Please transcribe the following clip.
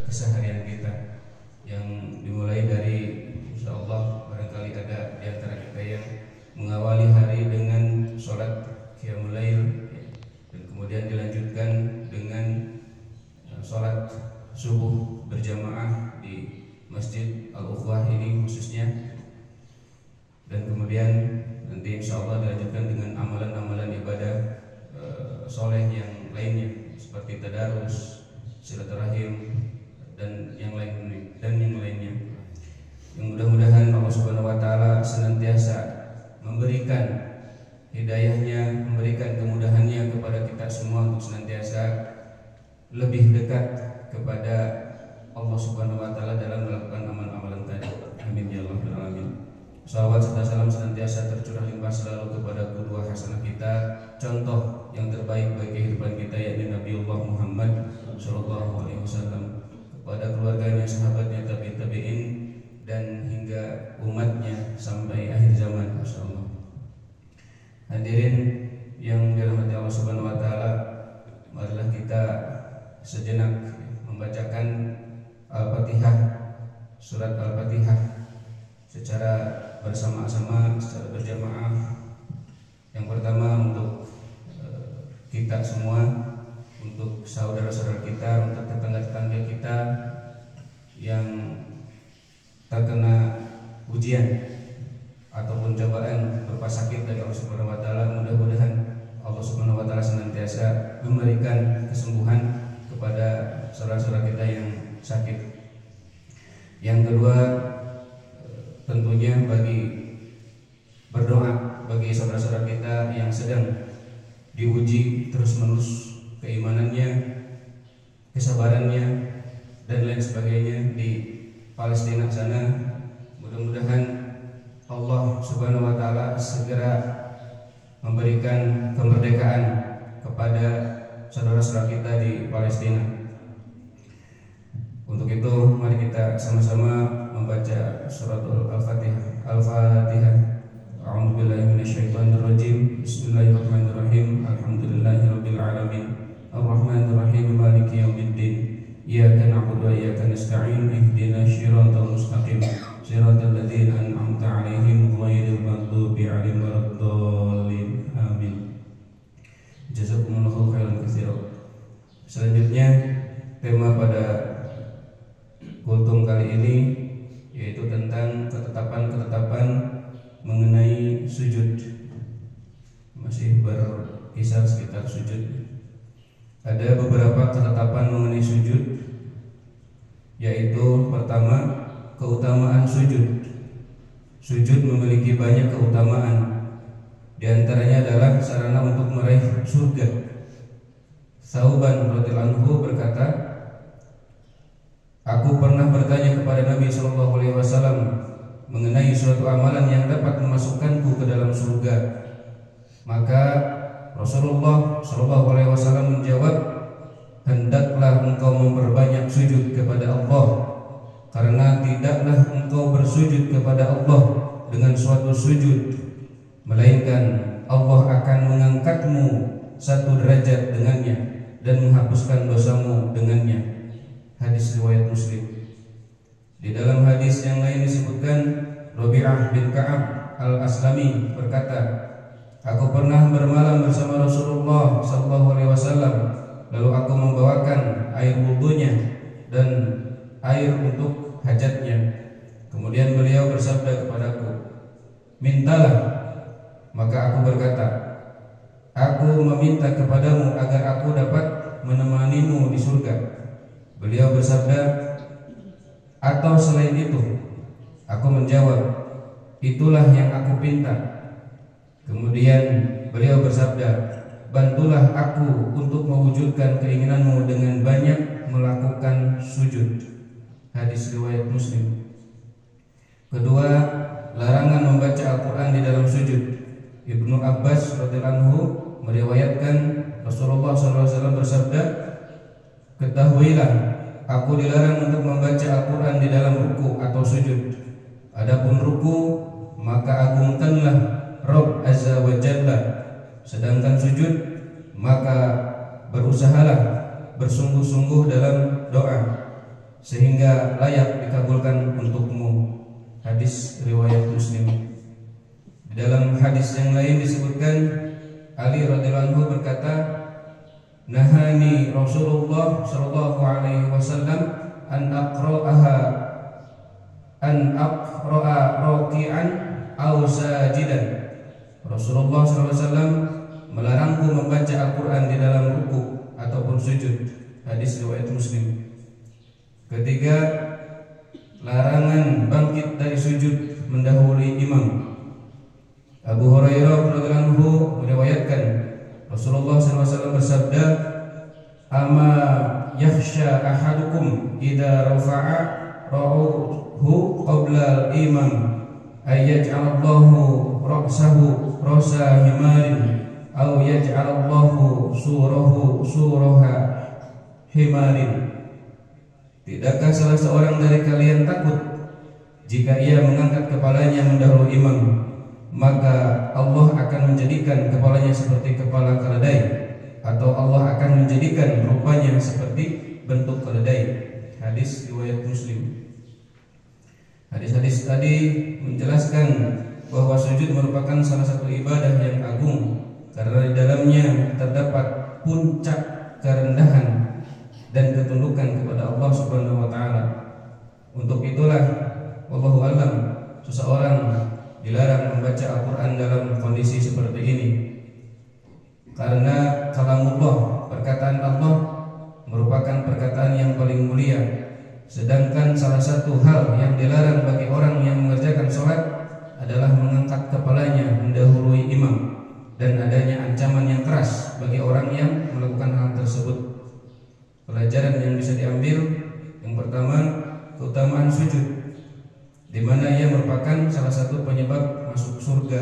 keseharian kita yang dimulai dari insya Allah barangkali ada di antara kita yang mengawali hari dengan sholat qiyamul lail dan kemudian dilanjutkan dengan sholat subuh berjamaah di Masjid Al-Ukhwah ini khususnya, dan kemudian nanti insya Allah dilanjutkan dengan amalan-amalan ibadah soleh yang lainnya seperti tadarus, silaturahim dan yang lainnya. Yang mudah-mudahan Allah Subhanahu wa taala senantiasa memberikan hidayahnya, memberikan kemudahannya kepada kita semua untuk senantiasa lebih dekat kepada Allah Subhanahu wa taala dalam melakukan amalan-amalan tadi. Amin ya rabbal alamin. Salawat serta salam senantiasa tercurah limpah selalu kepada qudwah hasanah kita, contoh yang terbaik bagi kehidupan kita, yakni Nabiullah Muhammad sallallahu alaihi wasallam, kepada keluarganya, sahabatnya, tabi'in dan hingga umatnya sampai akhir zaman, masyaallah. Hadirin yang dirahmati Allah Subhanahu wa taala, marilah kita sejenak membacakan Al-Fatihah, surat Al-Fatihah secara bersama-sama, secara berjamaah. Yang pertama untuk kita semua, untuk saudara-saudara kita, untuk tetangga-tetangga kita yang terkena ujian ataupun cobaan berupa sakit dari Allah Subhanahu wa taala. Mudah-mudahan Allah Subhanahu wa taala senantiasa memberikan kesembuhan kepada saudara-saudara kita yang sakit. Yang kedua, tentunya berdoa bagi saudara-saudara kita yang sedang diuji terus-menerus keimanannya, kesabarannya dan lain sebagainya di Palestina sana. Mudah-mudahan Allah Subhanahu wa taala segera memberikan kemerdekaan kepada saudara-saudara kita di Palestina. Untuk itu mari kita sama-sama membaca surat Al-Fatihah. Al-Fatihah. A'udzubillahi minasyaitonirrajim. Bismillahirrahmanirrahim. Alhamdulillahirabbil alamin. Arrahmanirrahim. Maliki yaumiddin. Iyyaka na'budu wa iyyaka nasta'in. Ihdinas shiratal mustaqim. Shiratal ladzina an'amta 'alaihim ghairil maghdubi 'alaihim waladdallin. Amin. Jazakumullahu khairan katsiran. Selanjutnya tema pada kultum kali ini yaitu tentang ketetapan-ketetapan mengenai sujud. Masih berkisar sekitar sujud. Ada beberapa ketetapan mengenai sujud, yaitu pertama, keutamaan sujud. Sujud memiliki banyak keutamaan. Di antaranya adalah sarana untuk meraih surga. Tsauban radhiyallahu anhu berkata, aku pernah bertanya kepada Nabi SAW mengenai suatu amalan yang dapat memasukkanku ke dalam surga. Maka Rasulullah SAW menjawab, hendaklah engkau memperbanyak sujud kepada Allah, karena tidaklah engkau bersujud kepada Allah dengan suatu sujud, melainkan Allah akan mengangkatmu satu derajat dengannya dan menghapuskan dosamu dengannya. Hadis riwayat Muslim. Di dalam hadis yang lain disebutkan, Rabi'ah bin Ka'ab Al-Aslami berkata, aku pernah bermalam bersama Rasulullah SAW, lalu aku membawakan air wudunya dan air untuk hajatnya. Kemudian beliau bersabda kepadaku, mintalah. Maka aku berkata, aku meminta kepadamu agar aku dapat menemanimu di surga. Beliau bersabda, atau selain itu? Aku menjawab, itulah yang aku pinta. Kemudian beliau bersabda, bantulah aku untuk mewujudkan keinginanmu dengan banyak melakukan sujud. Hadis riwayat Muslim. Kedua, larangan membaca Al-Quran di dalam sujud. Ibnu Abbas radhiyallahu anhu meriwayatkan Rasulullah SAW bersabda, ketahuilah, aku dilarang untuk membaca Al-Quran di dalam ruku atau sujud. Adapun ruku, maka agungkanlah Rabb Azza wa Jalla, sedangkan sujud maka berusahalah bersungguh-sungguh dalam doa. layak dikabulkan untukmu. Hadis riwayat Muslim. Di dalam hadis yang lain disebutkan Ali radhiyallahu anhu berkata, nahani Rasulullah sallallahu alaihi wasallam an aqra'a raki'an aw sajidan. Rasulullah sallallahu alaihi wasallam melarangku membaca Al-Qur'an di dalam ruku ataupun sujud. Hadis riwayat Muslim. Ketiga, larangan bangkit dari sujud mendahului imam. Abu Hurairah radhiyallahu anhu meriwayatkan Rasulullah SAW bersabda, "Ama yakhsha ahadukum idza rafa'a ra'uhu qabla al-imam ay yaj'alallahu ra'sahu ra'sa himarin aw yaj'alallahu suraha himarin." Tidakkah salah seorang dari kalian takut jika ia mengangkat kepalanya mendahului imam, maka Allah akan menjadikan kepalanya seperti kepala keledai, atau Allah akan menjadikan rupanya seperti bentuk keledai. Hadis riwayat Muslim. Hadis-hadis tadi menjelaskan bahwa sujud merupakan salah satu ibadah yang agung karena di dalamnya terdapat puncak kerendahan dan ketundukan kepada Allah Subhanahu wa taala. Untuk itulah wallahu alam seseorang dilarang membaca Al-Qur'an dalam kondisi seperti ini. Karena kalamullah, perkataan Allah merupakan perkataan yang paling mulia. Sedangkan salah satu hal yang dilarang bagi orang yang mengerjakan sholat adalah mengangkat kepalanya mendahului imam, dan adanya ancaman yang keras bagi orang yang melakukan hal tersebut. Pelajaran yang bisa diambil, yang pertama, keutamaan sujud, di mana ia merupakan salah satu penyebab masuk surga.